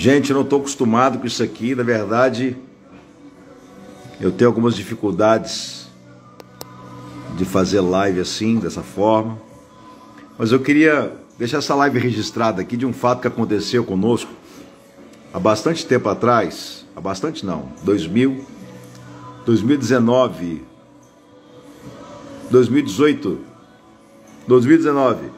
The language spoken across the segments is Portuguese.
Gente, eu não estou acostumado com isso aqui. Na verdade, eu tenho algumas dificuldades de fazer live assim, dessa forma. Mas eu queria deixar essa live registrada aqui de um fato que aconteceu conosco há bastante tempo atrás. Há bastante não, 2019, 2018, 2019.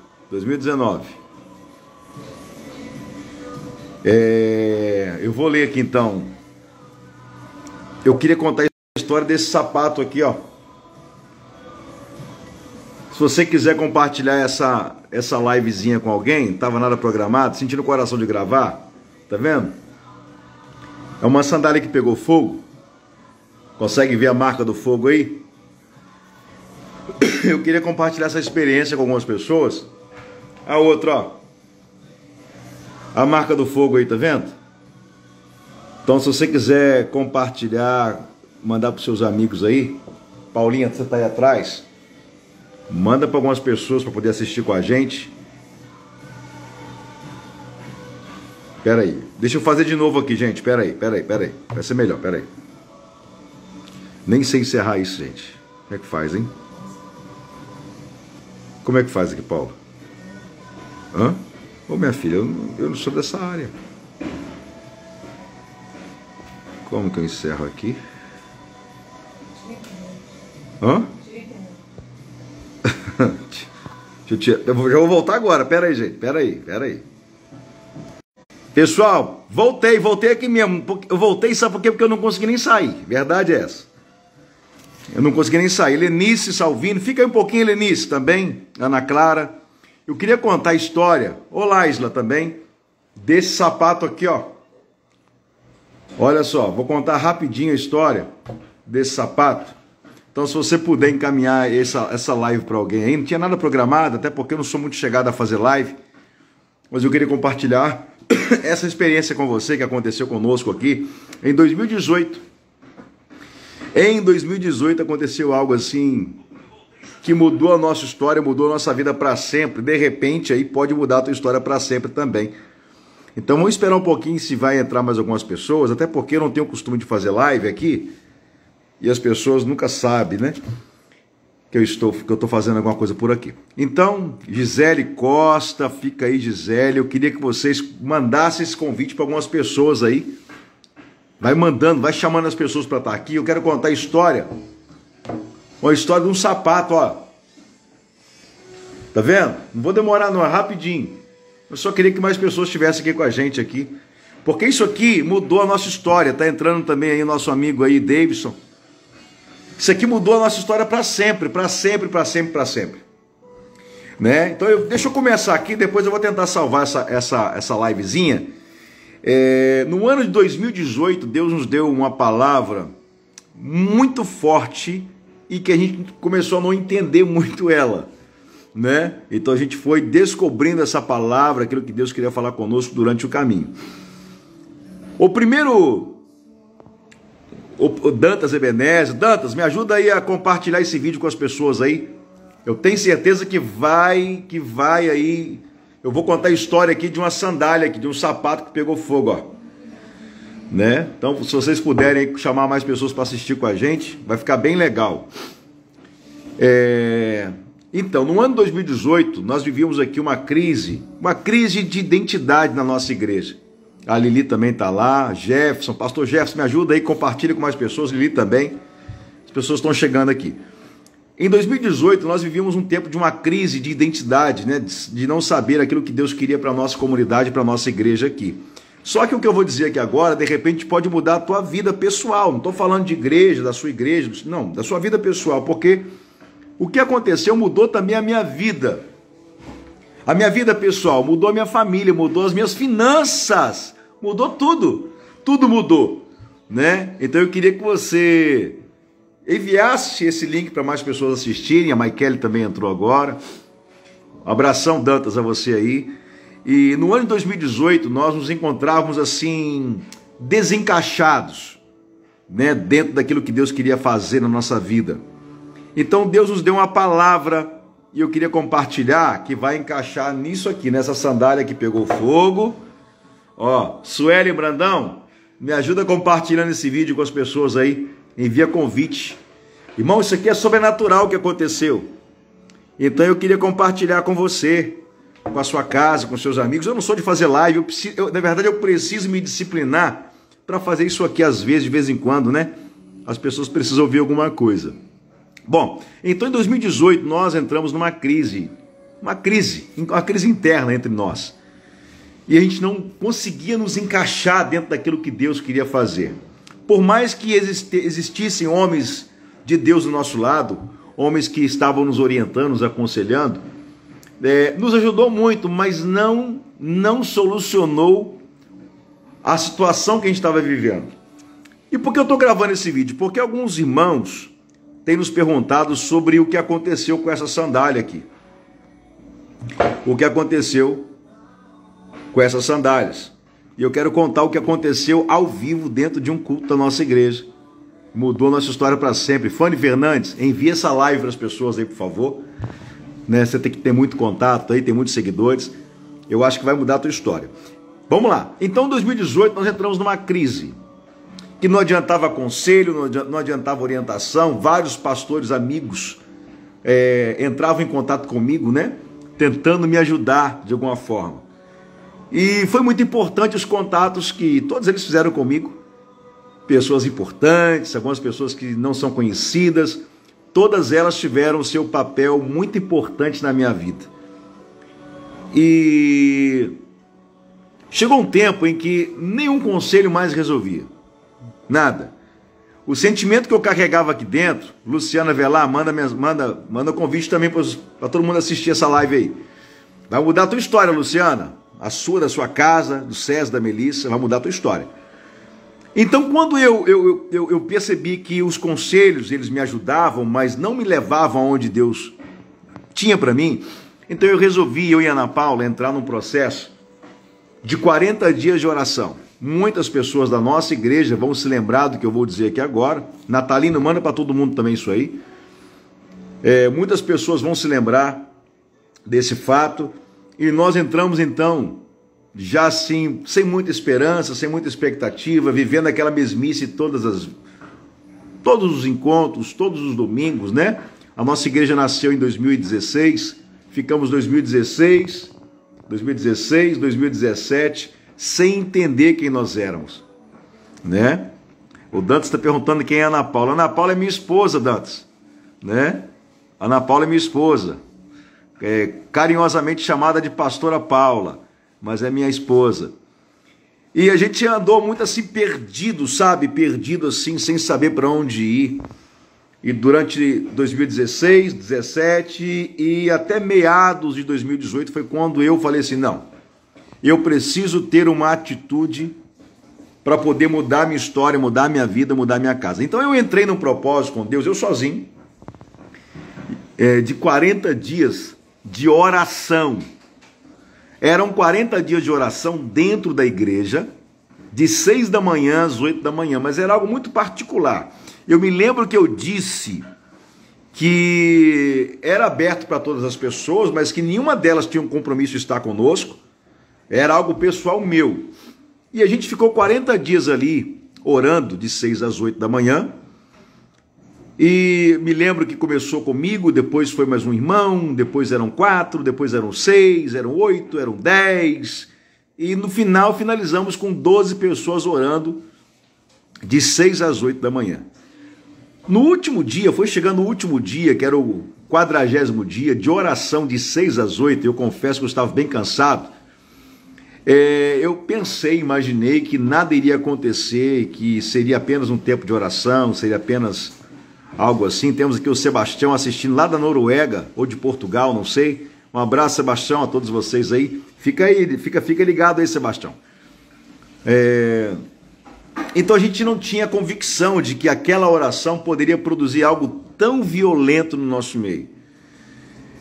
Eu vou ler aqui então. Eu queria contar a história desse sapato aqui, ó. Se você quiser compartilhar essa livezinha com alguém, não estava nada programado, sentindo o coração de gravar, tá vendo? É uma sandália que pegou fogo. Consegue ver a marca do fogo aí? Eu queria compartilhar essa experiência com algumas pessoas. A outra, ó. A marca do fogo aí, tá vendo? Então, se você quiser compartilhar, mandar para os seus amigos aí. Paulinha, você tá aí atrás? Manda para algumas pessoas para poder assistir com a gente. Pera aí. Deixa eu fazer de novo aqui, gente. Pera aí. Vai ser melhor, pera aí. Nem sei encerrar isso, gente. Como é que faz, hein? Como é que faz aqui, Paulo? Hã? Ô, minha filha, eu não sou dessa área. Como que eu encerro aqui? Hã? Eu vou voltar agora. Pera aí, gente. Pera aí. Pessoal, voltei aqui mesmo. Eu voltei, sabe por quê? Porque eu não consegui nem sair. Verdade é essa. Eu não consegui nem sair. Lenice Salvino, fica aí um pouquinho, Lenice, também. Ana Clara. Eu queria contar a história, olá Isla também, desse sapato aqui, ó. Olha só, vou contar rapidinho a história desse sapato. Então, se você puder encaminhar essa live para alguém aí, não tinha nada programado, até porque eu não sou muito chegado a fazer live, mas eu queria compartilhar essa experiência com você que aconteceu conosco aqui em 2018. Em 2018 aconteceu algo assim que mudou a nossa história, mudou a nossa vida para sempre. De repente, aí pode mudar a tua história para sempre também. Então, vamos esperar um pouquinho se vai entrar mais algumas pessoas, até porque eu não tenho o costume de fazer live aqui, e as pessoas nunca sabem, né, que eu estou fazendo alguma coisa por aqui. Então, Gisele Costa, fica aí, Gisele. Eu queria que vocês mandassem esse convite para algumas pessoas aí. Vai mandando, vai chamando as pessoas para estar aqui. Eu quero contar a história. Uma história de um sapato, ó. Tá vendo? Não vou demorar não, é rapidinho. Eu só queria que mais pessoas estivessem aqui com a gente aqui. Porque isso aqui mudou a nossa história. Tá entrando também aí o nosso amigo aí, Davidson. Isso aqui mudou a nossa história para sempre, para sempre. Né? Então, deixa eu começar aqui, depois eu vou tentar salvar essa livezinha. No ano de 2018, Deus nos deu uma palavra muito forte e que a gente começou a não entender muito ela, né? Então a gente foi descobrindo essa palavra, aquilo que Deus queria falar conosco durante o caminho. O primeiro, o Dantas Ebenezer. Dantas, me ajuda aí a compartilhar esse vídeo com as pessoas aí. Eu tenho certeza que vai aí. Eu vou contar a história aqui de uma sandália, aqui, de um sapato que pegou fogo, ó. Né? Então, se vocês puderem chamar mais pessoas para assistir com a gente, vai ficar bem legal. Então, no ano 2018, nós vivíamos aqui uma crise de identidade na nossa igreja. A Lili também está lá, Jefferson, pastor Jefferson, me ajuda aí, compartilha com mais pessoas, Lili também. As pessoas estão chegando aqui. Em 2018, nós vivíamos um tempo de uma crise de identidade, né? De não saber aquilo que Deus queria para a nossa comunidade, para a nossa igreja aqui. Só que o que eu vou dizer aqui agora, de repente, pode mudar a tua vida pessoal. Não estou falando de igreja, da sua igreja, não, da sua vida pessoal, porque o que aconteceu mudou também a minha vida. A minha vida pessoal, mudou a minha família, mudou as minhas finanças, mudou tudo. Tudo mudou, né? Então eu queria que você enviasse esse link para mais pessoas assistirem. A Maikele também entrou agora. Um abração, Dantas, a você aí. E no ano de 2018, nós nos encontrávamos assim, desencaixados, né, dentro daquilo que Deus queria fazer na nossa vida. Então Deus nos deu uma palavra e eu queria compartilhar, que vai encaixar nisso aqui, nessa sandália que pegou fogo, Ó, Sueli Brandão, me ajuda compartilhando esse vídeo com as pessoas aí. Envia convite. Irmão, isso aqui é sobrenatural que aconteceu. Então eu queria compartilhar com você, com a sua casa, com seus amigos. Eu não sou de fazer live, na verdade eu preciso me disciplinar para fazer isso aqui às vezes, de vez em quando, né? As pessoas precisam ouvir alguma coisa. Bom, então em 2018 nós entramos numa crise interna entre nós. E a gente não conseguia nos encaixar dentro daquilo que Deus queria fazer. Por mais que existissem homens de Deus do nosso lado, homens que estavam nos orientando, nos aconselhando, nos ajudou muito, mas não solucionou a situação que a gente estava vivendo. E por que eu estou gravando esse vídeo? Porque alguns irmãos têm nos perguntado sobre o que aconteceu com essa sandália aqui. O que aconteceu com essas sandálias. E eu quero contar o que aconteceu ao vivo dentro de um culto da nossa igreja. Mudou nossa história para sempre. Fanny Fernandes, envia essa live para as pessoas aí, por favor. Né? Você tem que ter muito contato aí, tem muitos seguidores. Eu acho que vai mudar a tua história. Vamos lá. Então, em 2018, nós entramos numa crise. Que não adiantava conselho, não adiantava orientação. Vários pastores amigos entravam em contato comigo, né? Tentando me ajudar de alguma forma. E foi muito importante os contatos que todos eles fizeram comigo. Pessoas importantes, algumas pessoas que não são conhecidas. Todas elas tiveram o seu papel muito importante na minha vida. E chegou um tempo em que nenhum conselho mais resolvia. Nada. O sentimento que eu carregava aqui dentro, Luciana Velar, manda convite também para todo mundo assistir essa live aí. Vai mudar a tua história, Luciana. A sua, da sua casa, do César, da Melissa, vai mudar a tua história. Então, quando eu percebi que os conselhos, eles me ajudavam, mas não me levavam aonde Deus tinha para mim, então eu resolvi, eu e a Ana Paula, entrar num processo de 40 dias de oração. Muitas pessoas da nossa igreja vão se lembrar do que eu vou dizer aqui agora. Natalino, manda para todo mundo também isso aí. Muitas pessoas vão se lembrar desse fato. E nós entramos então, já assim, sem muita esperança, sem muita expectativa, vivendo aquela mesmice todos os encontros, todos os domingos, né? A nossa igreja nasceu em 2016, ficamos 2016, 2017, sem entender quem nós éramos, né? O Dantas está perguntando quem é a Ana Paula. Ana Paula é minha esposa, Dantas, né? Ana Paula é minha esposa. Carinhosamente chamada de Pastora Paula, mas é minha esposa. E a gente andou muito assim perdido, sabe? Perdido assim, sem saber para onde ir. E durante 2016, 2017 e até meados de 2018 foi quando eu falei assim, não, eu preciso ter uma atitude para poder mudar minha história, mudar minha vida, mudar minha casa. Então eu entrei num propósito com Deus, eu sozinho, de 40 dias de oração. Eram 40 dias de oração dentro da igreja, de 6 da manhã às 8 da manhã, mas era algo muito particular. Eu me lembro que eu disse que era aberto para todas as pessoas, mas que nenhuma delas tinha um compromisso de estar conosco, era algo pessoal meu. E a gente ficou 40 dias ali, orando de 6 às 8 da manhã, e me lembro que começou comigo, depois foi mais um irmão, depois eram 4, depois eram 6, eram 8, eram 10, e no final finalizamos com 12 pessoas orando de 6 às 8 da manhã. No último dia, foi chegando o último dia, que era o 40º dia de oração de 6 às 8, eu confesso que eu estava bem cansado. Eu pensei, imaginei que nada iria acontecer, que seria apenas um tempo de oração, seria apenas algo assim. Temos aqui o Sebastião assistindo lá da Noruega, ou de Portugal, não sei. Um abraço, Sebastião, a todos vocês aí. Fica ligado aí, Sebastião. Então a gente não tinha convicção de que aquela oração poderia produzir algo tão violento no nosso meio.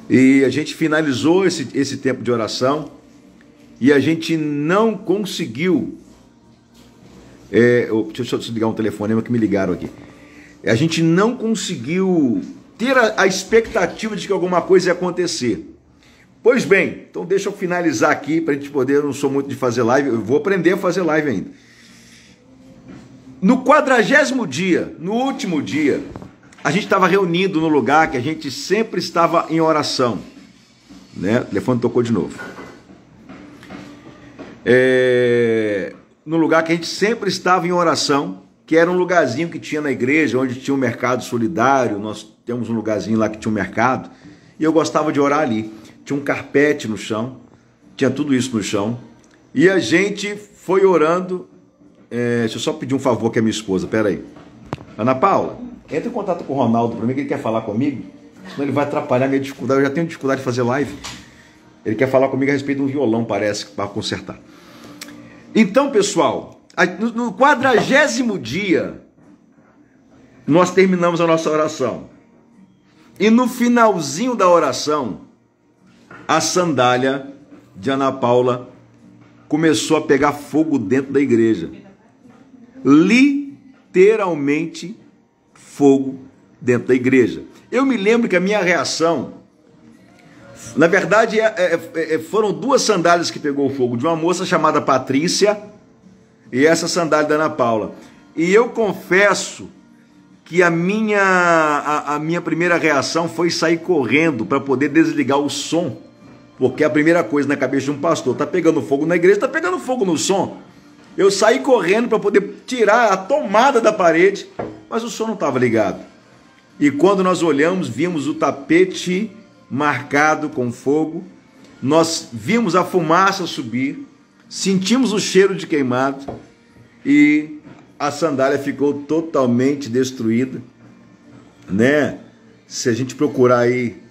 E a gente finalizou esse tempo de oração e a gente não conseguiu... deixa eu desligar um telefonema que me ligaram aqui. A gente não conseguiu ter a expectativa de que alguma coisa ia acontecer. Pois bem, então deixa eu finalizar aqui para a gente poder, eu não sou muito de fazer live, eu vou aprender a fazer live ainda. No 40º dia, no último dia, a gente estava reunido no lugar que a gente sempre estava em oração, né? O telefone tocou de novo. No lugar que a gente sempre estava em oração, que era um lugarzinho que tinha na igreja, onde tinha um mercado solidário, nós temos um lugarzinho lá que tinha um mercado, e eu gostava de orar ali. Tinha um carpete no chão, tinha tudo isso no chão, e a gente foi orando. Deixa eu só pedir um favor que é minha esposa, peraí. Ana Paula, entra em contato com o Ronaldo para mim, que ele quer falar comigo, senão ele vai atrapalhar a minha dificuldade. Eu já tenho dificuldade de fazer live. Ele quer falar comigo a respeito de um violão, parece, para consertar. Então, pessoal, no 40º dia, nós terminamos a nossa oração. E no finalzinho da oração, a sandália de Ana Paula começou a pegar fogo dentro da igreja. Literalmente fogo dentro da igreja. Eu me lembro que a minha reação, na verdade, foram duas sandálias que pegou fogo, de uma moça chamada Patrícia e essa sandália da Ana Paula. E eu confesso que a minha primeira reação foi sair correndo para poder desligar o som, porque a primeira coisa na cabeça de um pastor, tá pegando fogo na igreja, tá pegando fogo no som. Eu saí correndo para poder tirar a tomada da parede, mas o som não estava ligado. E quando nós olhamos, vimos o tapete marcado com fogo, nós vimos a fumaça subir, sentimos o cheiro de queimado e a sandália ficou totalmente destruída, né? Se a gente procurar aí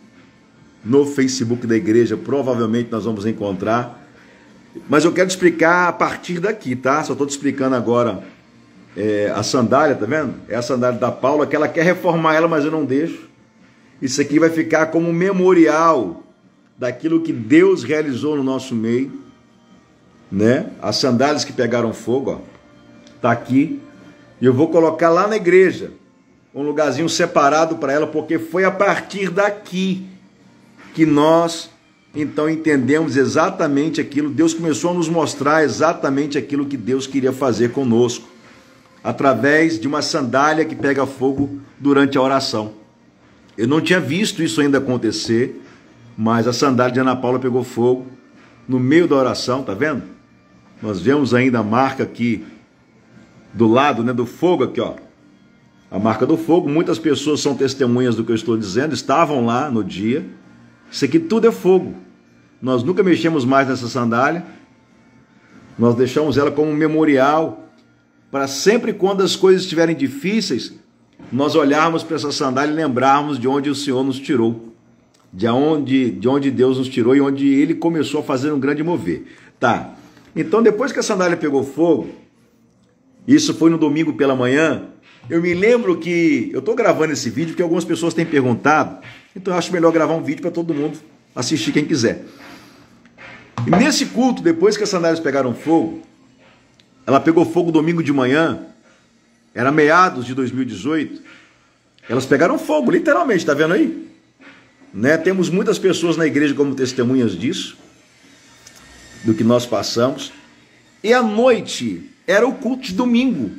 no Facebook da igreja, provavelmente nós vamos encontrar. Mas eu quero te explicar a partir daqui, tá? Só estou te explicando agora a sandália, tá vendo? É a sandália da Paula, que ela quer reformar ela, mas eu não deixo. Isso aqui vai ficar como memorial daquilo que Deus realizou no nosso meio, né? As sandálias que pegaram fogo, ó, tá aqui. E eu vou colocar lá na igreja um lugarzinho separado para ela, porque foi a partir daqui que nós então entendemos exatamente aquilo. Deus começou a nos mostrar exatamente aquilo que Deus queria fazer conosco, através de uma sandália que pega fogo durante a oração. Eu não tinha visto isso ainda acontecer, mas a sandália de Ana Paula pegou fogo no meio da oração, tá vendo? Nós vemos ainda a marca aqui do lado, né, do fogo aqui, ó. A marca do fogo. Muitas pessoas são testemunhas do que eu estou dizendo, estavam lá no dia. Isso aqui tudo é fogo. Nós nunca mexemos mais nessa sandália. Nós deixamos ela como um memorial para sempre, quando as coisas estiverem difíceis, nós olharmos para essa sandália e lembrarmos de onde o Senhor nos tirou, de onde Deus nos tirou e onde Ele começou a fazer um grande mover. Tá, então depois que a sandália pegou fogo, isso foi no domingo pela manhã, eu me lembro que, eu estou gravando esse vídeo porque algumas pessoas têm perguntado, então eu acho melhor gravar um vídeo para todo mundo assistir, quem quiser. E nesse culto, depois que as sandálias pegaram fogo, ela pegou fogo domingo de manhã, era meados de 2018, elas pegaram fogo, literalmente, tá vendo aí? Né? Temos muitas pessoas na igreja como testemunhas disso, do que nós passamos. E à noite era o culto de domingo,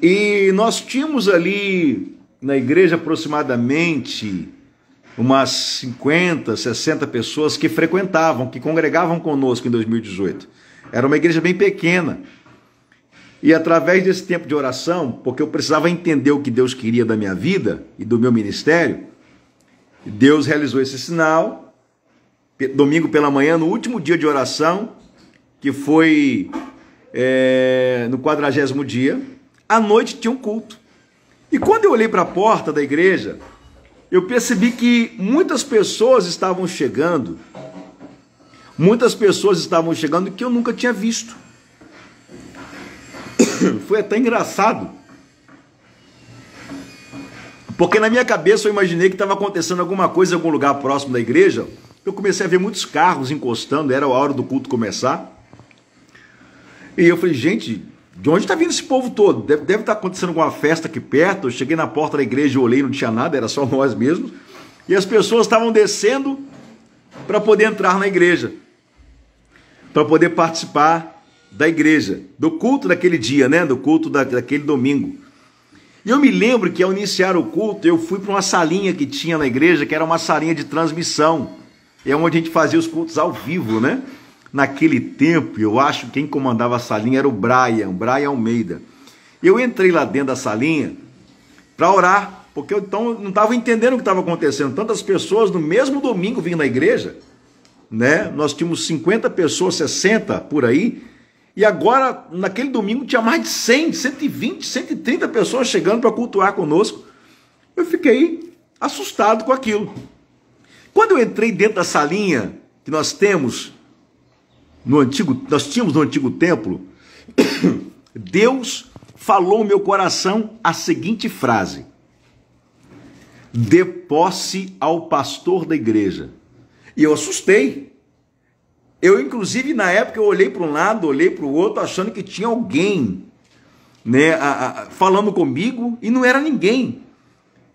e nós tínhamos ali na igreja aproximadamente umas 50, 60 pessoas que frequentavam, que congregavam conosco em 2018. Era uma igreja bem pequena. E através desse tempo de oração, porque eu precisava entender o que Deus queria da minha vida e do meu ministério, Deus realizou esse sinal, domingo pela manhã, no último dia de oração, que foi no 40º dia, à noite tinha um culto. E quando eu olhei para a porta da igreja, eu percebi que muitas pessoas estavam chegando que eu nunca tinha visto. Foi até engraçado, porque na minha cabeça eu imaginei que estava acontecendo alguma coisa em algum lugar próximo da igreja. Eu comecei a ver muitos carros encostando, era a hora do culto começar. E eu falei, gente, de onde está vindo esse povo todo? Deve estar acontecendo alguma festa aqui perto. Eu cheguei na porta da igreja e olhei, não tinha nada, era só nós mesmos. E as pessoas estavam descendo para poder entrar na igreja, para poder participar da igreja, do culto daquele dia, né? Do culto daquele domingo. E eu me lembro que ao iniciar o culto, eu fui para uma salinha que tinha na igreja, que era uma salinha de transmissão. É onde a gente fazia os cultos ao vivo, né? Naquele tempo, eu acho que quem comandava a salinha era o Brian Almeida. Eu entrei lá dentro da salinha para orar, porque eu então não estava entendendo o que estava acontecendo. Tantas pessoas no mesmo domingo vinham na igreja, né? Nós tínhamos 50 pessoas, 60 por aí, e agora, naquele domingo, tinha mais de 100, 120, 130 pessoas chegando para cultuar conosco. Eu fiquei assustado com aquilo. Quando eu entrei dentro da salinha que nós tínhamos no antigo templo, Deus falou no meu coração a seguinte frase: dê posse ao pastor da igreja. E eu assustei. Eu, inclusive, na época, eu olhei para um lado, olhei para o outro, achando que tinha alguém, né, falando comigo, e não era ninguém.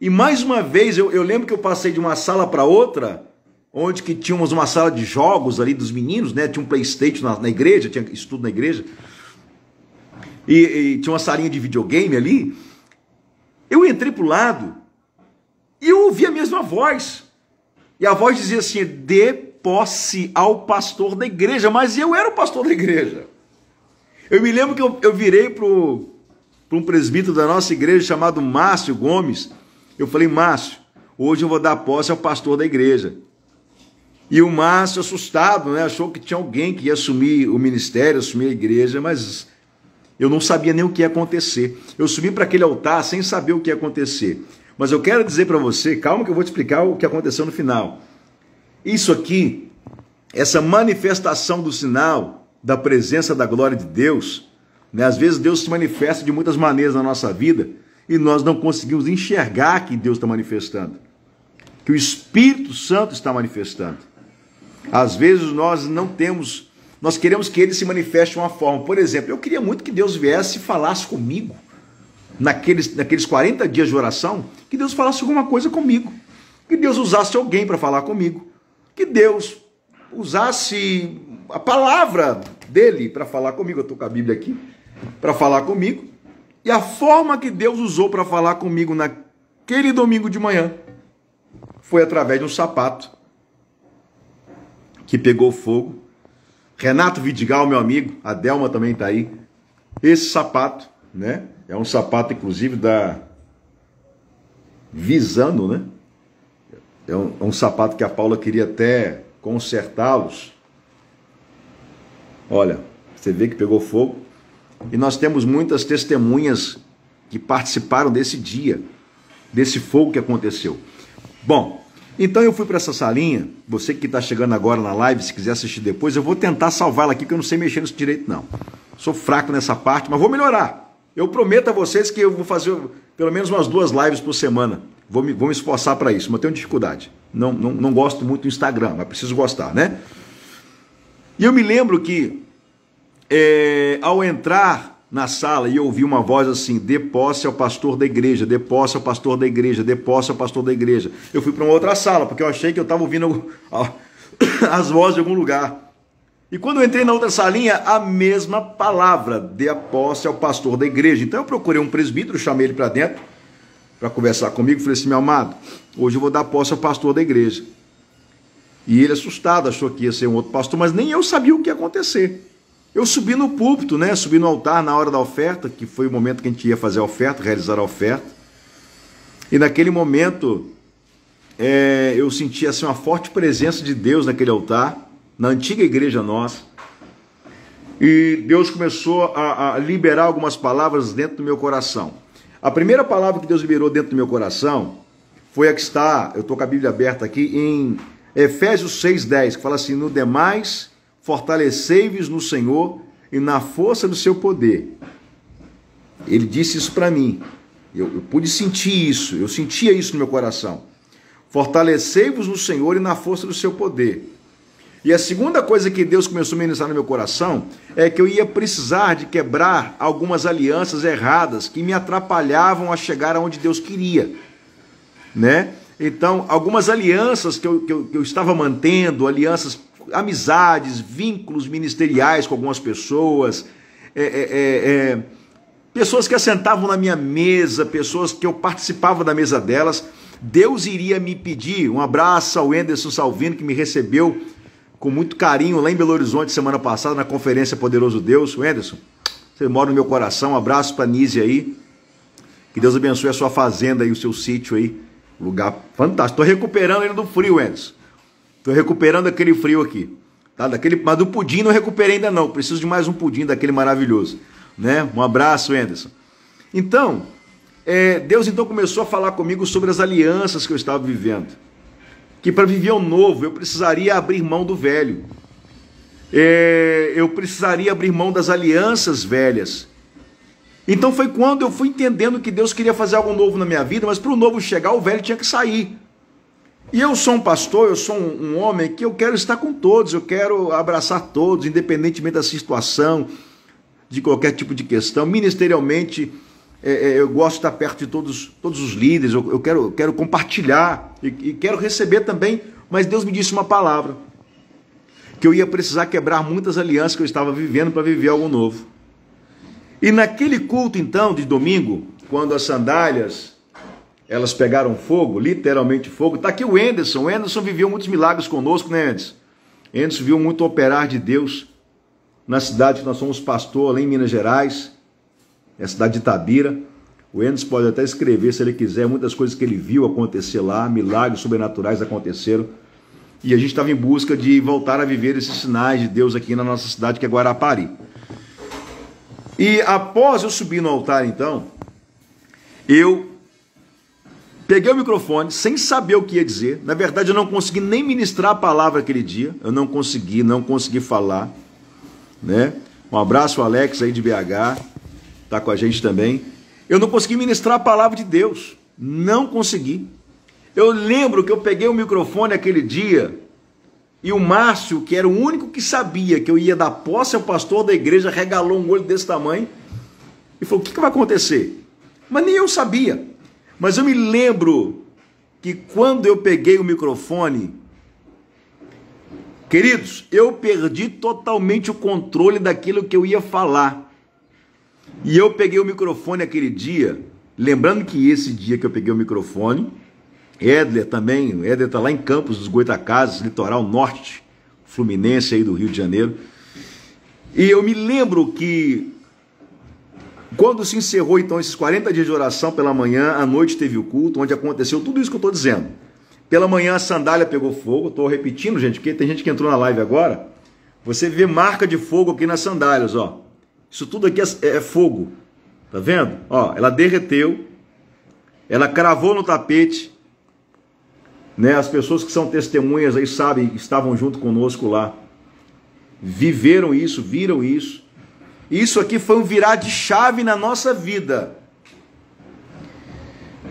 E mais uma vez, eu lembro que eu passei de uma sala para outra, onde que tínhamos uma sala de jogos ali dos meninos, né? Tinha um PlayStation na igreja, tinha estudo na igreja, e tinha uma salinha de videogame ali. Eu entrei para o lado e eu ouvi a mesma voz. E a voz dizia assim: dê posse ao pastor da igreja. Mas eu era o pastor da igreja. Eu me lembro que eu virei para um presbítero da nossa igreja chamado Márcio Gomes. Eu falei: Márcio, hoje eu vou dar posse ao pastor da igreja. E o Márcio, assustado, né, achou que tinha alguém que ia assumir o ministério, assumir a igreja, mas eu não sabia nem o que ia acontecer. Eu subi para aquele altar sem saber o que ia acontecer. Mas eu quero dizer para você, calma que eu vou te explicar o que aconteceu no final. Isso aqui, essa manifestação do sinal da presença da glória de Deus, né? Às vezes Deus se manifesta de muitas maneiras na nossa vida e nós não conseguimos enxergar que Deus está manifestando, que o Espírito Santo está manifestando. Às vezes nós queremos que ele se manifeste de uma forma. Por exemplo, eu queria muito que Deus viesse e falasse comigo, naqueles 40 dias de oração, que Deus falasse alguma coisa comigo, que Deus usasse alguém para falar comigo, que Deus usasse a palavra dele para falar comigo. Eu estou com a Bíblia aqui, para falar comigo, e a forma que Deus usou para falar comigo naquele domingo de manhã foi através de um sapato que pegou fogo. Renato Vidigal, meu amigo, a Delma também está aí. Esse sapato, né? É um sapato, inclusive, da Visano, né? É um sapato que a Paula queria até consertá-los. Olha, você vê que pegou fogo. E nós temos muitas testemunhas que participaram desse dia, desse fogo que aconteceu. Bom, então eu fui para essa salinha. Você que está chegando agora na live, se quiser assistir depois, eu vou tentar salvá-la aqui, porque eu não sei mexer nisso direito, não. Sou fraco nessa parte, mas vou melhorar. Eu prometo a vocês que eu vou fazer pelo menos umas 2 lives por semana. Vou me esforçar para isso, mas tenho dificuldade. Não gosto muito do Instagram, mas preciso gostar, né? E eu me lembro que ao entrar na sala e eu ouvi uma voz assim: dê posse ao pastor da igreja, dê posse ao pastor da igreja, dê posse ao pastor da igreja. Eu fui para uma outra sala, porque eu achei que eu estava ouvindo as vozes de algum lugar. E quando eu entrei na outra salinha, a mesma palavra: dê a posse ao pastor da igreja. Então eu procurei um presbítero, chamei ele para dentro para conversar comigo. Falei assim: meu amado, hoje eu vou dar posse ao pastor da igreja. E ele, assustado, achou que ia ser um outro pastor, mas nem eu sabia o que ia acontecer. Eu subi no púlpito, né? Subi no altar na hora da oferta, que foi o momento que a gente ia fazer a oferta, realizar a oferta. E naquele momento, eu senti assim, uma forte presença de Deus naquele altar, na antiga igreja nossa. E Deus começou a liberar algumas palavras dentro do meu coração. A primeira palavra que Deus liberou dentro do meu coração foi a que está, eu estou com a Bíblia aberta aqui, em Efésios 6:10, que fala assim: no demais, fortalecei-vos no Senhor e na força do seu poder. Ele disse isso para mim. Eu pude sentir isso, eu sentia isso no meu coração. Fortalecei-vos no Senhor e na força do seu poder. E a segunda coisa que Deus começou a ministrar no meu coração é que eu ia precisar de quebrar algumas alianças erradas que me atrapalhavam a chegar aonde Deus queria, né? Então, algumas alianças que eu estava mantendo, alianças, amizades, vínculos ministeriais com algumas pessoas, pessoas que assentavam na minha mesa, pessoas que eu participava da mesa delas, Deus iria me pedir. Um abraço ao Enderson Salvino, que me recebeu com muito carinho lá em Belo Horizonte semana passada, na conferência Poderoso Deus. O Enderson, você mora no meu coração. Um abraço para a Nízia aí. Que Deus abençoe a sua fazenda e o seu sítio aí. Lugar fantástico. Estou recuperando ainda do frio, Enderson. Estou recuperando aquele frio aqui. Tá? Mas do pudim não recuperei ainda não. Preciso de mais um pudim daquele maravilhoso. Né? Um abraço, Enderson. Então, Deus então começou a falar comigo sobre as alianças que eu estava vivendo. Que para viver o novo eu precisaria abrir mão do velho. Eu precisaria abrir mão das alianças velhas. Então foi quando eu fui entendendo que Deus queria fazer algo novo na minha vida, mas para o novo chegar, o velho tinha que sair. E eu sou um pastor, eu sou um homem que eu quero estar com todos, eu quero abraçar todos, independentemente da situação, de qualquer tipo de questão. Ministerialmente, eu gosto de estar perto de todos os líderes, eu quero compartilhar e quero receber também, mas Deus me disse uma palavra, que eu ia precisar quebrar muitas alianças que eu estava vivendo para viver algo novo. E naquele culto, então, de domingo, quando as sandálias, elas pegaram fogo, literalmente fogo, está aqui o Enderson viveu muitos milagres conosco, né, Enderson? Enderson viu muito operar de Deus na cidade que nós somos pastor, lá em Minas Gerais, é a cidade de Itabira. O Enderson pode até escrever, se ele quiser, muitas coisas que ele viu acontecer lá, milagres sobrenaturais aconteceram, e a gente estava em busca de voltar a viver esses sinais de Deus aqui na nossa cidade, que é Guarapari. E após eu subir no altar, então, eu peguei o microfone sem saber o que ia dizer. Na verdade, eu não consegui nem ministrar a palavra aquele dia. Eu não consegui falar, né? Um abraço ao Alex aí de BH, tá com a gente também. Eu não consegui ministrar a palavra de Deus. Não consegui. Eu lembro que eu peguei o microfone aquele dia e o Márcio, que era o único que sabia que eu ia dar posse ao pastor da igreja, regalou um olho desse tamanho e falou: o que vai acontecer? Mas nem eu sabia. Mas eu me lembro que quando eu peguei o microfone, queridos, eu perdi totalmente o controle daquilo que eu ia falar. E eu peguei o microfone aquele dia, lembrando que esse dia que eu peguei o microfone, Edler também, o Edler está lá em Campos dos Goitacazes, litoral norte, fluminense aí do Rio de Janeiro. E eu me lembro que quando se encerrou então esses 40 dias de oração pela manhã, à noite teve o culto, onde aconteceu tudo isso que eu estou dizendo. Pela manhã a sandália pegou fogo, estou repetindo, gente, porque tem gente que entrou na live agora, você vê marca de fogo aqui nas sandálias, ó. Isso tudo aqui é fogo, tá vendo? Ó, ela derreteu, ela cravou no tapete, né? As pessoas que são testemunhas aí sabem, estavam junto conosco lá, viveram isso, viram isso. Isso aqui foi um virar de chave na nossa vida.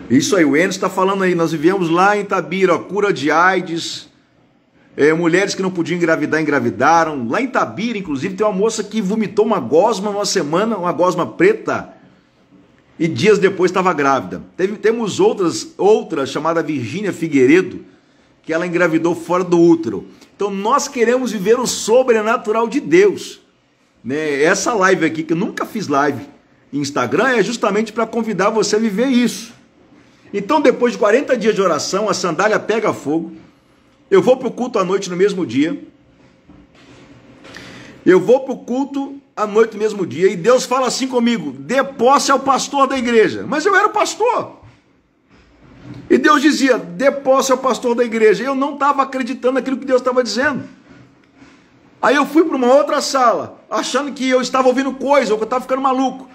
Isso aí, o Enes está falando aí, nós vivemos lá em Itabira, ó, cura de AIDS, mulheres que não podiam engravidar, engravidaram. Lá em Itabira, inclusive, tem uma moça que vomitou uma gosma numa semana, uma gosma preta, e dias depois estava grávida. Temos outras chamada Virgínia Figueiredo, que ela engravidou fora do útero. Então nós queremos viver o sobrenatural de Deus, né? Essa live aqui, que eu nunca fiz live em Instagram, é justamente para convidar você a viver isso. Então depois de 40 dias de oração, a sandália pega fogo, eu vou para o culto à noite no mesmo dia, e Deus fala assim comigo: dê posse ao pastor da igreja. Mas eu era o pastor. E Deus dizia: dê posse ao pastor da igreja. E eu não estava acreditando naquilo que Deus estava dizendo. Aí eu fui para uma outra sala, achando que eu estava ouvindo coisa, ou que eu estava ficando maluco.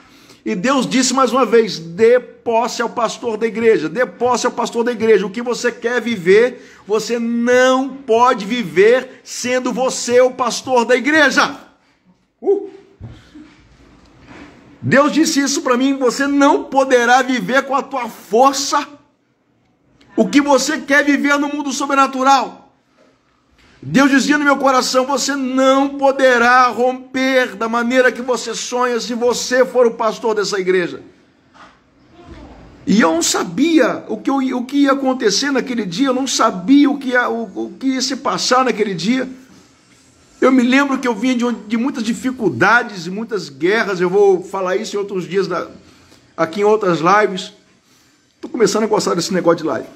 E Deus disse mais uma vez: dê posse ao pastor da igreja, dê posse ao pastor da igreja. O que você quer viver, você não pode viver sendo você o pastor da igreja. Deus disse isso para mim: você não poderá viver com a tua força o que você quer viver no mundo sobrenatural. Deus dizia no meu coração: você não poderá romper da maneira que você sonha se você for o pastor dessa igreja. E eu não sabia o que ia acontecer naquele dia, eu não sabia o que ia se passar naquele dia. Eu me lembro que eu vinha de muitas dificuldades e muitas guerras. Eu vou falar isso em outros dias, aqui em outras lives. Estou começando a gostar desse negócio de live.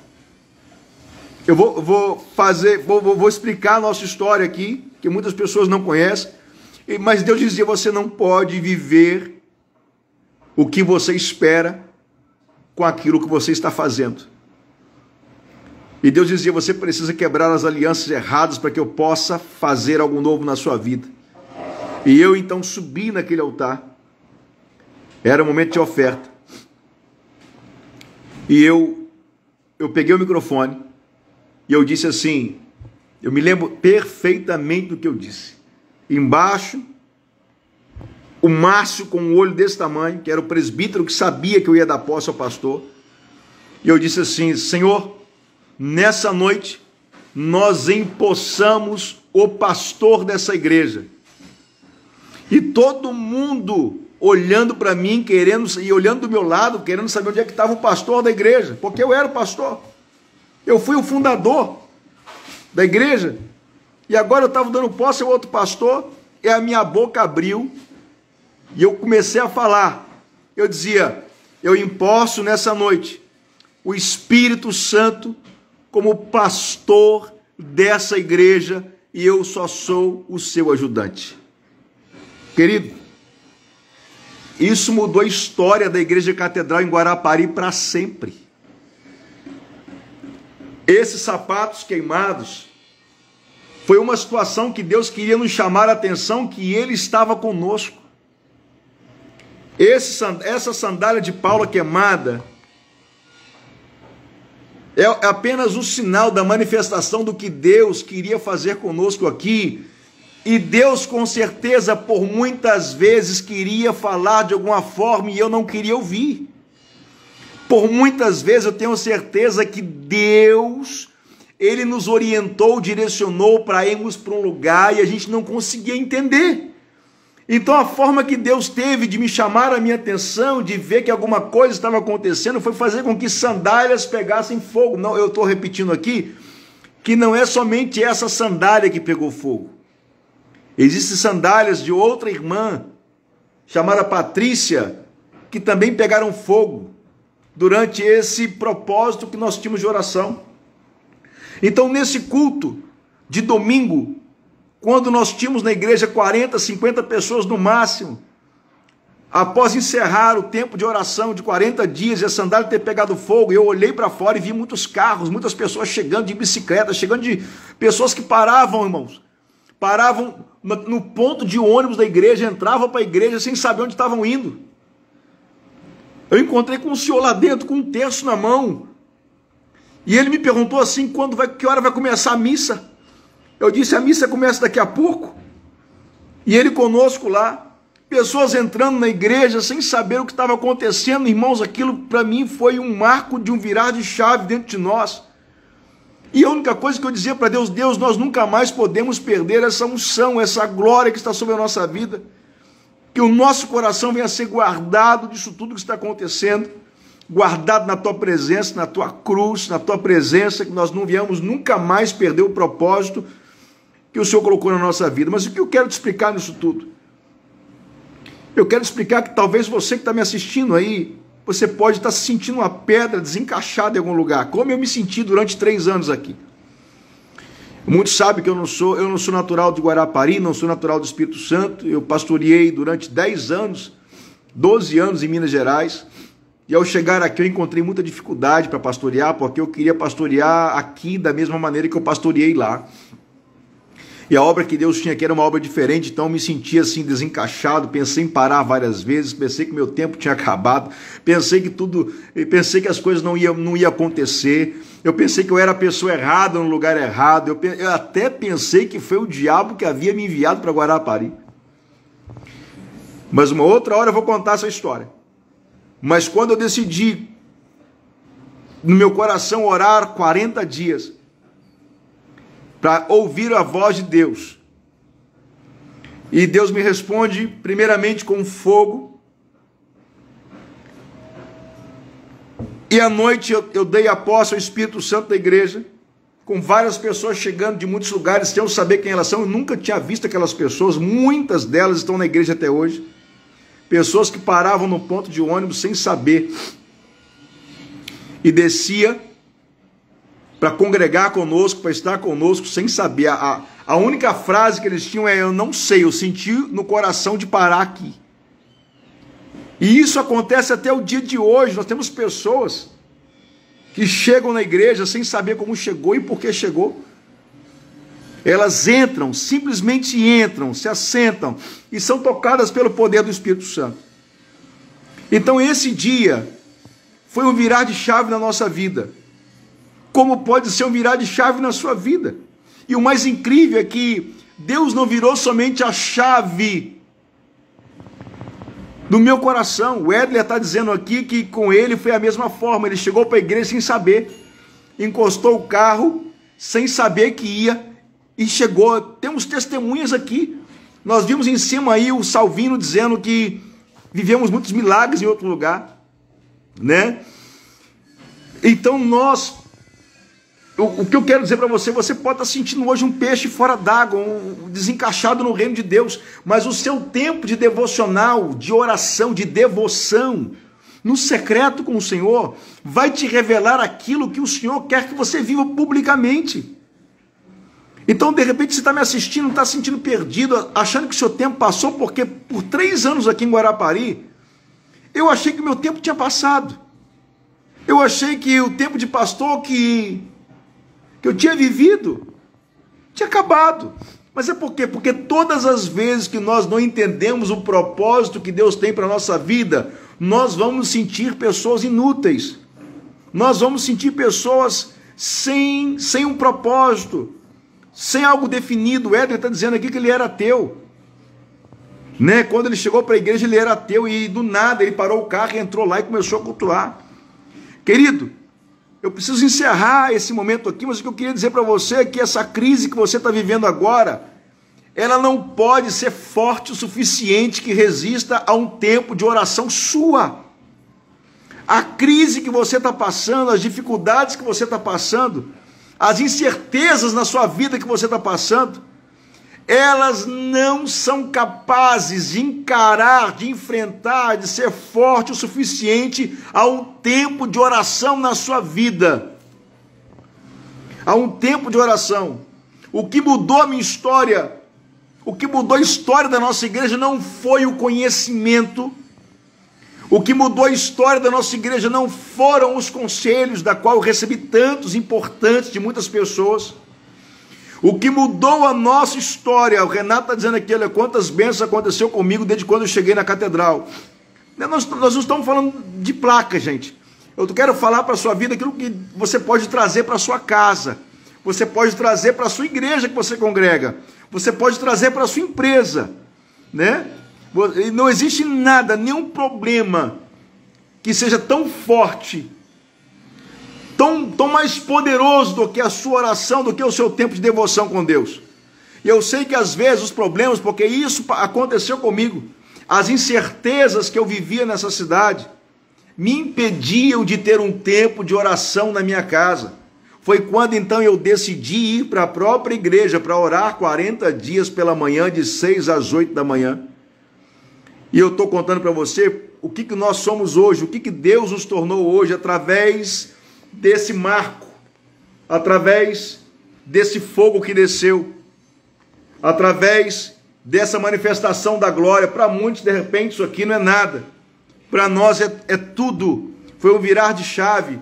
Eu vou explicar a nossa história aqui, que muitas pessoas não conhecem. Mas Deus dizia: você não pode viver o que você espera com aquilo que você está fazendo. E Deus dizia: você precisa quebrar as alianças erradas para que eu possa fazer algo novo na sua vida. E eu então subi naquele altar. Era um momento de oferta. E eu peguei o microfone e eu disse assim, eu me lembro perfeitamente do que eu disse. Embaixo, o Márcio com um olho desse tamanho, que era o presbítero que sabia que eu ia dar posse ao pastor. E eu disse assim: Senhor, nessa noite nós empossamos o pastor dessa igreja. E todo mundo olhando para mim, e olhando do meu lado, querendo saber onde é que estava o pastor da igreja, porque eu era o pastor. Eu fui o fundador da igreja. E agora eu estava dando posse ao outro pastor, e a minha boca abriu, e eu comecei a falar. Eu dizia: eu imposto nessa noite o Espírito Santo como pastor dessa igreja, e eu só sou o seu ajudante. Querido, isso mudou a história da Igreja Catedral em Guarapari para sempre. Esses sapatos queimados foi uma situação que Deus queria nos chamar a atenção, que Ele estava conosco. Essa sandália de Paulo queimada é apenas um sinal da manifestação do que Deus queria fazer conosco aqui. E Deus com certeza por muitas vezes queria falar de alguma forma e eu não queria ouvir. Por muitas vezes eu tenho certeza que Deus, Ele nos orientou, direcionou para irmos para um lugar e a gente não conseguia entender. Então a forma que Deus teve de me chamar a minha atenção, de ver que alguma coisa estava acontecendo, foi fazer com que sandálias pegassem fogo. Não, eu estou repetindo aqui que não é somente essa sandália que pegou fogo. Existem sandálias de outra irmã, chamada Patrícia, que também pegaram fogo durante esse propósito que nós tínhamos de oração. Então, nesse culto de domingo, quando nós tínhamos na igreja 40, 50 pessoas no máximo, após encerrar o tempo de oração de 40 dias e a sandália ter pegado fogo, eu olhei para fora e vi muitos carros, muitas pessoas chegando de bicicleta, chegando de pessoas que paravam, irmãos. Paravam no ponto de ônibus da igreja, entravam para a igreja sem saber onde estavam indo. Eu encontrei com um senhor lá dentro, com um terço na mão. E ele me perguntou assim: que hora vai começar a missa? Eu disse: a missa começa daqui a pouco. E ele conosco lá, pessoas entrando na igreja sem saber o que estava acontecendo. Irmãos, aquilo para mim foi um marco de um virar de chave dentro de nós. E a única coisa que eu dizia para Deus: Deus, nós nunca mais podemos perder essa unção, essa glória que está sobre a nossa vida. Que o nosso coração venha a ser guardado disso tudo que está acontecendo, guardado na tua presença, na tua cruz, na tua presença, que nós não viemos nunca mais perder o propósito que o Senhor colocou na nossa vida. Mas o que eu quero te explicar nisso tudo? Eu quero te explicar que talvez você que está me assistindo aí, você pode estar se sentindo uma pedra desencaixada em algum lugar, como eu me senti durante 3 anos aqui. Muitos sabem que eu não sou natural de Guarapari, não sou natural do Espírito Santo. Eu pastoreei durante 10 anos, 12 anos em Minas Gerais. E ao chegar aqui eu encontrei muita dificuldade para pastorear, porque eu queria pastorear aqui da mesma maneira que eu pastoreei lá. E a obra que Deus tinha aqui era uma obra diferente, então eu me sentia assim desencaixado, pensei em parar várias vezes, pensei que meu tempo tinha acabado, pensei que as coisas não iam acontecer, eu pensei que eu era a pessoa errada no lugar errado, eu até pensei que foi o diabo que havia me enviado para Guarapari. Mas uma outra hora eu vou contar essa história. Mas quando eu decidi no meu coração orar 40 dias, para ouvir a voz de Deus. E Deus me responde primeiramente com fogo. E à noite eu dei a posse ao Espírito Santo da igreja, com várias pessoas chegando de muitos lugares, sem eu saber quem elas são. Eu nunca tinha visto aquelas pessoas, muitas delas estão na igreja até hoje. Pessoas que paravam no ponto de ônibus sem saber, e descia para congregar conosco, para estar conosco, sem saber. A única frase que eles tinham é: eu não sei, eu senti no coração de parar aqui. E isso acontece até o dia de hoje. Nós temos pessoas que chegam na igreja sem saber como chegou e por que chegou. Elas entram, simplesmente entram, se assentam e são tocadas pelo poder do Espírito Santo. Então esse dia foi um virar de chave na nossa vida. Como pode ser um virar de chave na sua vida? E o mais incrível é que Deus não virou somente a chave do meu coração. O Edler está dizendo aqui que com ele foi a mesma forma. Ele chegou para a igreja sem saber, encostou o carro sem saber que ia e chegou. Temos testemunhas aqui. Nós vimos em cima aí o Salvino dizendo que vivemos muitos milagres em outro lugar, né? Então o que eu quero dizer para você, você pode estar sentindo hoje um peixe fora d'água, desencaixado no reino de Deus, mas o seu tempo de devocional, de oração, de devoção, no secreto com o Senhor, vai te revelar aquilo que o Senhor quer que você viva publicamente. Então, de repente, você está me assistindo, está se sentindo perdido, achando que o seu tempo passou, porque por 3 anos aqui em Guarapari, eu achei que o meu tempo tinha passado. Eu achei que o tempo de pastor que eu tinha vivido tinha acabado. Mas é por quê? Porque todas as vezes que nós não entendemos o propósito que Deus tem para a nossa vida, nós vamos sentir pessoas inúteis. Nós vamos sentir pessoas sem um propósito, sem algo definido. O Éder está dizendo aqui que ele era ateu, né? Quando ele chegou para a igreja, ele era ateu e do nada ele parou o carro e entrou lá e começou a cultuar. Querido, eu preciso encerrar esse momento aqui, mas o que eu queria dizer para você é que essa crise que você está vivendo agora, ela não pode ser forte o suficiente que resista a um tempo de oração sua. A crise que você está passando, as dificuldades que você está passando, as incertezas na sua vida que você está passando, elas não são capazes de encarar, de enfrentar, de ser forte o suficiente a um tempo de oração na sua vida. A um tempo de oração. O que mudou a minha história, o que mudou a história da nossa igreja não foi o conhecimento. O que mudou a história da nossa igreja não foram os conselhos, da qual eu recebi tantos importantes de muitas pessoas. O que mudou a nossa história, o Renato está dizendo aqui, olha quantas bênçãos aconteceu comigo desde quando eu cheguei na catedral. Nós não estamos falando de placa, gente. Eu quero falar para a sua vida aquilo que você pode trazer para a sua casa. Você pode trazer para a sua igreja que você congrega. Você pode trazer para a sua empresa, né? Não existe nada, nenhum problema que seja tão forte, tão mais poderoso do que a sua oração, do que o seu tempo de devoção com Deus. E eu sei que às vezes os problemas, porque isso aconteceu comigo, as incertezas que eu vivia nessa cidade, me impediam de ter um tempo de oração na minha casa. Foi quando então eu decidi ir para a própria igreja para orar 40 dias pela manhã, de 6 às 8 da manhã. E eu estou contando para você o que nós somos hoje, o que Deus nos tornou hoje através desse marco, através desse fogo que desceu, através dessa manifestação da glória. Para muitos, de repente, isso aqui não é nada. Para nós é tudo. Foi um virar de chave.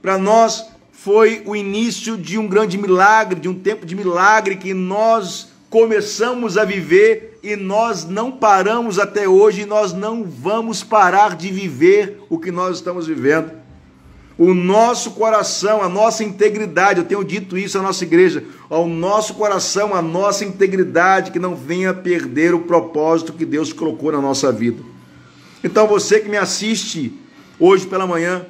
Para nós foi o início de um grande milagre, de um tempo de milagre que nós começamos a viver e nós não paramos até hoje, e nós não vamos parar de viver o que nós estamos vivendo. O nosso coração, a nossa integridade, eu tenho dito isso à nossa igreja, ao nosso coração, a nossa integridade, que não venha perder o propósito que Deus colocou na nossa vida. Então você que me assiste hoje pela manhã,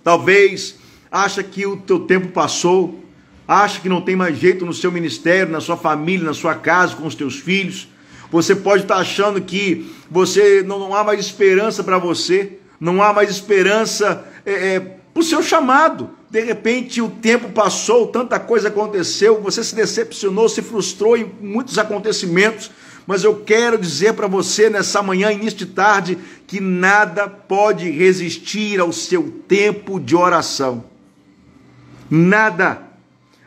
talvez acha que o teu tempo passou, acha que não tem mais jeito no seu ministério, na sua família, na sua casa, com os teus filhos. Você pode estar achando que você não há mais esperança para você, não há mais esperança para o seu chamado. De repente o tempo passou, tanta coisa aconteceu, você se decepcionou, se frustrou em muitos acontecimentos, mas eu quero dizer para você nessa manhã, início de tarde, que nada pode resistir ao seu tempo de oração. Nada.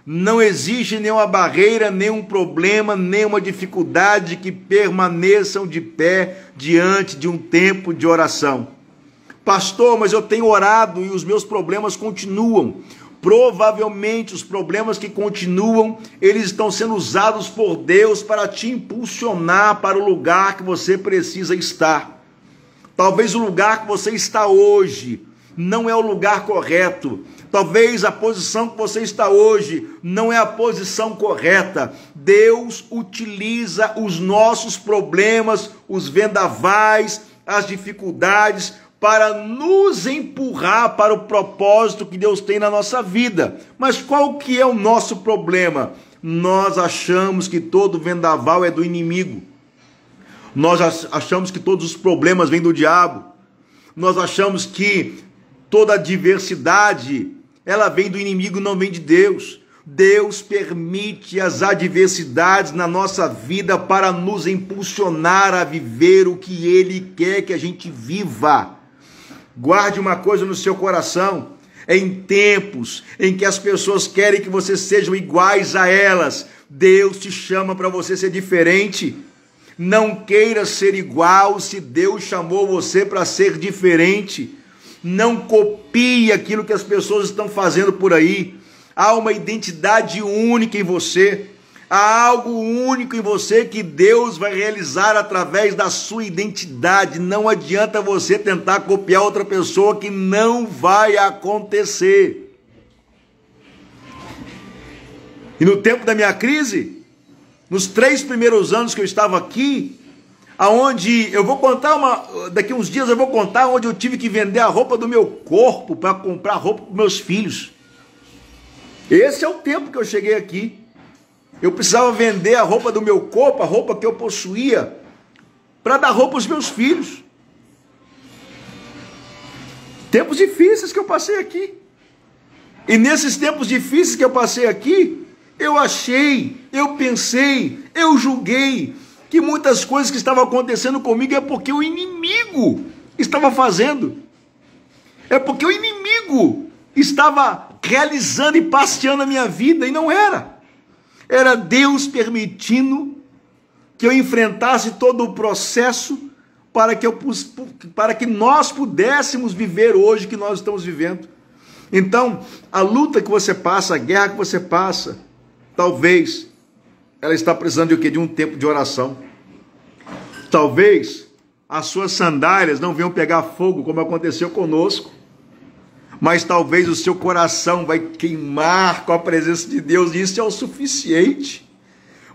Não existe nenhuma barreira, nenhum problema, nenhuma dificuldade que permaneçam de pé diante de um tempo de oração. Pastor, mas eu tenho orado e os meus problemas continuam. Provavelmente os problemas que continuam, eles estão sendo usados por Deus para te impulsionar para o lugar que você precisa estar. Talvez o lugar que você está hoje não é o lugar correto. Talvez a posição que você está hoje não é a posição correta. Deus utiliza os nossos problemas, os vendavais, as dificuldades, para nos empurrar para o propósito que Deus tem na nossa vida. Mas qual que é o nosso problema? Nós achamos que todo vendaval é do inimigo. Nós achamos que todos os problemas vêm do diabo. Nós achamos que toda adversidade, ela vem do inimigo, não vem de Deus. Deus permite as adversidades na nossa vida para nos impulsionar a viver o que Ele quer que a gente viva. Guarde uma coisa no seu coração: em tempos em que as pessoas querem que você sejam iguais a elas, Deus te chama para você ser diferente. Não queira ser igual se Deus chamou você para ser diferente. Não copie aquilo que as pessoas estão fazendo por aí. Há uma identidade única em você. Há algo único em você que Deus vai realizar através da sua identidade. Não adianta você tentar copiar outra pessoa, que não vai acontecer. E no tempo da minha crise, nos 3 primeiros anos que eu estava aqui, aonde eu vou contar daqui uns dias eu vou contar onde eu tive que vender a roupa do meu corpo para comprar roupa para meus filhos. Esse é o tempo que eu cheguei aqui. Eu precisava vender a roupa do meu corpo, a roupa que eu possuía, para dar roupa aos meus filhos. Tempos difíceis que eu passei aqui. E nesses tempos difíceis que eu passei aqui, eu achei, eu pensei, eu julguei que muitas coisas que estavam acontecendo comigo é porque o inimigo estava fazendo. É porque o inimigo estava realizando e passeando a minha vida, e não era. Era Deus permitindo que eu enfrentasse todo o processo para que nós pudéssemos viver hoje o que nós estamos vivendo. Então, a luta que você passa, a guerra que você passa, talvez ela está precisando de o quê? De um tempo de oração. Talvez as suas sandálias não venham pegar fogo, como aconteceu conosco, mas talvez o seu coração vai queimar com a presença de Deus, e isso é o suficiente.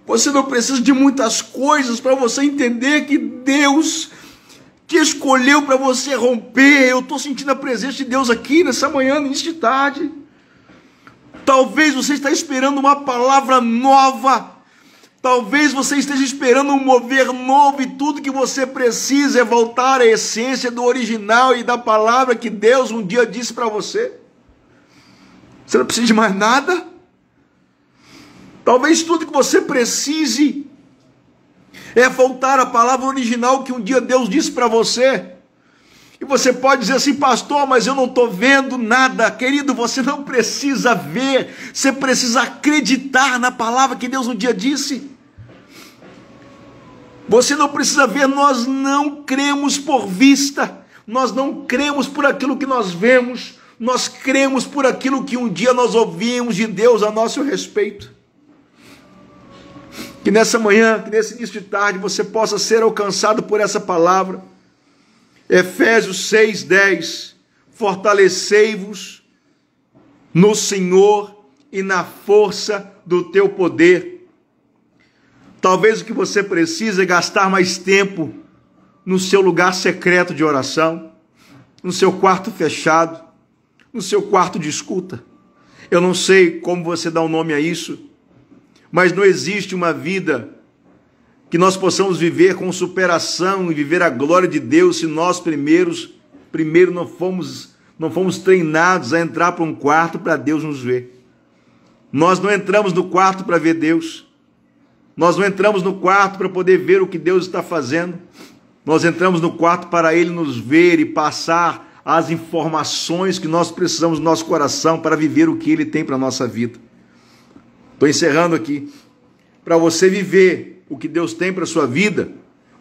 Você não precisa de muitas coisas para você entender que Deus te escolheu para você romper. Eu estou sentindo a presença de Deus aqui nessa manhã, no início de tarde. Talvez você esteja esperando uma palavra nova. Talvez você esteja esperando um mover novo, e tudo que você precisa é voltar à essência do original e da palavra que Deus um dia disse para você. Você não precisa de mais nada. Talvez tudo que você precise é voltar à palavra original que um dia Deus disse para você. E você pode dizer assim: pastor, mas eu não estou vendo nada. Querido, você não precisa ver, você precisa acreditar na palavra que Deus um dia disse. Você não precisa ver, nós não cremos por vista, nós não cremos por aquilo que nós vemos, nós cremos por aquilo que um dia nós ouvimos de Deus a nosso respeito. Que nessa manhã, que nesse início de tarde, você possa ser alcançado por essa palavra. Efésios 6:10, fortalecei-vos no Senhor e na força do teu poder. Talvez o que você precisa é gastar mais tempo no seu lugar secreto de oração, no seu quarto fechado, no seu quarto de escuta. Eu não sei como você dá um nome a isso, mas não existe uma vida que nós possamos viver com superação e viver a glória de Deus se nós primeiro não fomos treinados a entrar para um quarto para Deus nos ver. Nós não entramos no quarto para ver Deus. Nós não entramos no quarto para poder ver o que Deus está fazendo. Nós entramos no quarto para Ele nos ver e passar as informações que nós precisamos no nosso coração para viver o que Ele tem para a nossa vida. Estou encerrando aqui. Para você viver o que Deus tem para a sua vida,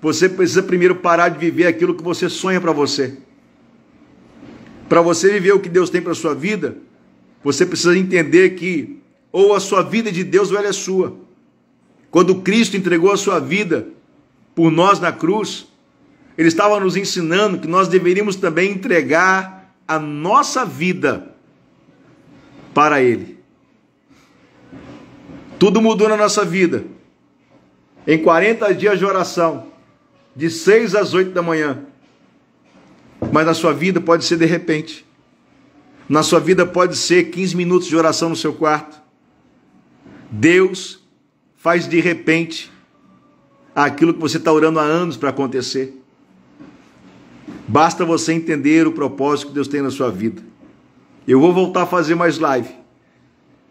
você precisa primeiro parar de viver aquilo que você sonha para você. Para você viver o que Deus tem para a sua vida, você precisa entender que ou a sua vida é de Deus ou ela é sua. Quando Cristo entregou a sua vida por nós na cruz, Ele estava nos ensinando que nós deveríamos também entregar a nossa vida para Ele. Tudo mudou na nossa vida. Em 40 dias de oração, de 6 às 8 da manhã. Mas na sua vida pode ser de repente. Na sua vida pode ser 15 minutos de oração no seu quarto. Deus faz de repente aquilo que você está orando há anos para acontecer. Basta você entender o propósito que Deus tem na sua vida. Eu vou voltar a fazer mais live.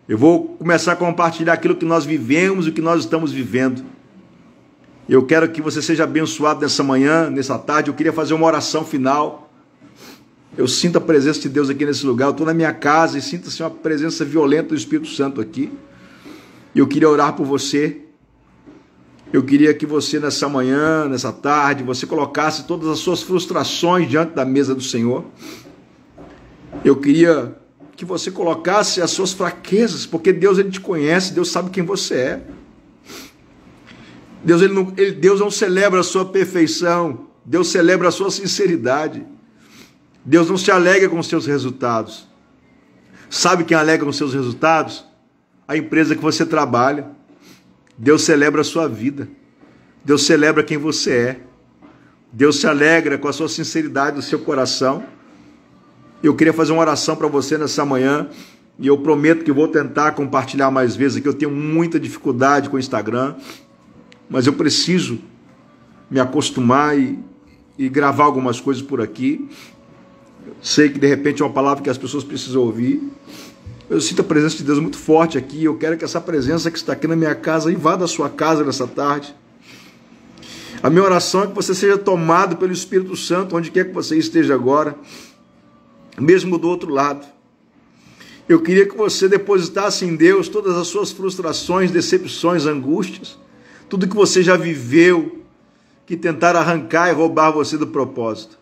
Eu vou começar a compartilhar aquilo que nós vivemos e o que nós estamos vivendo. Eu quero que você seja abençoado nessa manhã, nessa tarde. Eu queria fazer uma oração final. Eu sinto a presença de Deus aqui nesse lugar. Eu estou na minha casa e sinto assim, uma presença violenta do Espírito Santo aqui. Eu queria orar por você. Eu queria que você nessa manhã, nessa tarde, você colocasse todas as suas frustrações diante da mesa do Senhor. Eu queria que você colocasse as suas fraquezas, porque Deus, Ele te conhece, Deus sabe quem você é. Deus não celebra a sua perfeição, Deus celebra a sua sinceridade. Deus não se alegra com os seus resultados. Sabe quem alegra com os seus resultados? A empresa que você trabalha. Deus celebra a sua vida. Deus celebra quem você é. Deus se alegra com a sua sinceridade do seu coração. Eu queria fazer uma oração para você nessa manhã. E eu prometo que vou tentar compartilhar mais vezes aqui. Eu tenho muita dificuldade com o Instagram. Mas eu preciso me acostumar e gravar algumas coisas por aqui. Sei que de repente é uma palavra que as pessoas precisam ouvir. Eu sinto a presença de Deus muito forte aqui. Eu quero que essa presença que está aqui na minha casa invada a sua casa nessa tarde. A minha oração é que você seja tomado pelo Espírito Santo, onde quer que você esteja agora, mesmo do outro lado. Eu queria que você depositasse em Deus todas as suas frustrações, decepções, angústias, tudo que você já viveu, que tentaram arrancar e roubar você do propósito.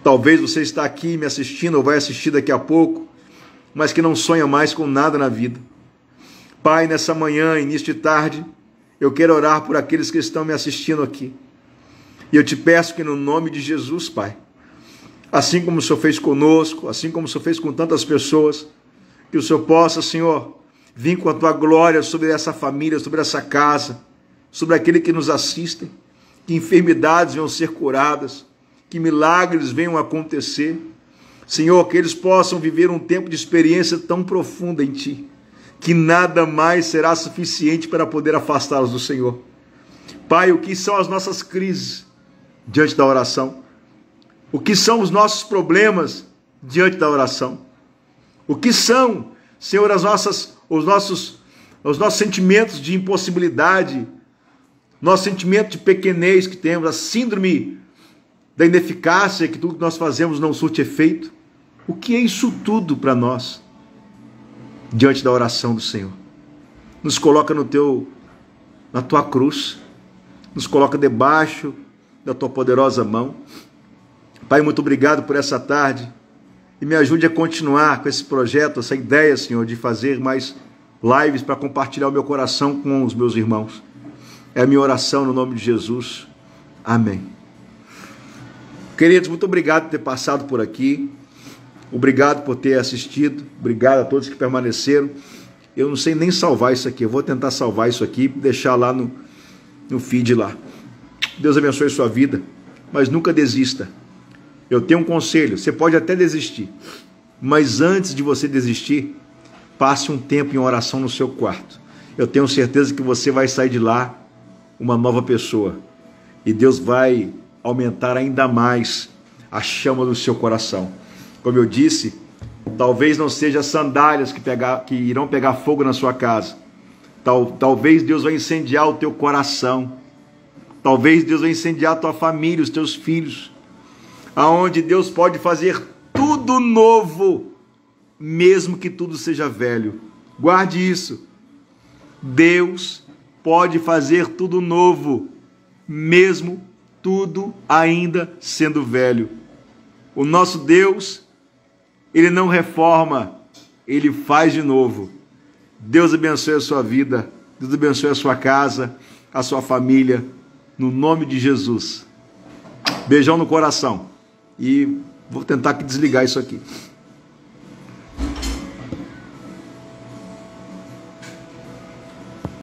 Talvez você está aqui me assistindo ou vai assistir daqui a pouco, mas que não sonha mais com nada na vida. Pai, nessa manhã, início de tarde, eu quero orar por aqueles que estão me assistindo aqui. E eu te peço que no nome de Jesus, Pai, assim como o Senhor fez conosco, assim como o Senhor fez com tantas pessoas, que o Senhor possa, Senhor, vir com a Tua glória sobre essa família, sobre essa casa, sobre aquele que nos assistem, que enfermidades venham ser curadas, que milagres venham acontecer. Senhor, que eles possam viver um tempo de experiência tão profunda em Ti, que nada mais será suficiente para poder afastá-los do Senhor. Pai, o que são as nossas crises diante da oração? O que são os nossos problemas diante da oração? O que são, Senhor, os nossos sentimentos de impossibilidade, nosso sentimento de pequenez que temos, a síndrome da ineficácia, que tudo que nós fazemos não surte efeito? O que é isso tudo para nós diante da oração do Senhor? Nos coloca na Tua cruz, nos coloca debaixo da Tua poderosa mão. Pai, muito obrigado por essa tarde e me ajude a continuar com esse projeto, essa ideia, Senhor, de fazer mais lives para compartilhar o meu coração com os meus irmãos. É a minha oração no nome de Jesus. Amém. Queridos, muito obrigado por ter passado por aqui. Obrigado por ter assistido. Obrigado a todos que permaneceram. Eu não sei nem salvar isso aqui. Eu vou tentar salvar isso aqui e deixar lá no feed lá. Deus abençoe a sua vida, mas nunca desista. Eu tenho um conselho. Você pode até desistir, mas antes de você desistir, passe um tempo em oração no seu quarto. Eu tenho certeza que você vai sair de lá uma nova pessoa. E Deus vai aumentar ainda mais a chama do seu coração. como eu disse, talvez não seja sandálias que irão pegar fogo na sua casa. Talvez Deus vai incendiar o teu coração. Talvez Deus vai incendiar a tua família, os teus filhos. Aonde Deus pode fazer tudo novo, mesmo que tudo seja velho. Guarde isso. Deus pode fazer tudo novo, mesmo tudo ainda sendo velho. O nosso Deus, Ele não reforma, Ele faz de novo. Deus abençoe a sua vida, Deus abençoe a sua casa, a sua família, no nome de Jesus. Beijão no coração. E vou tentar desligar isso aqui.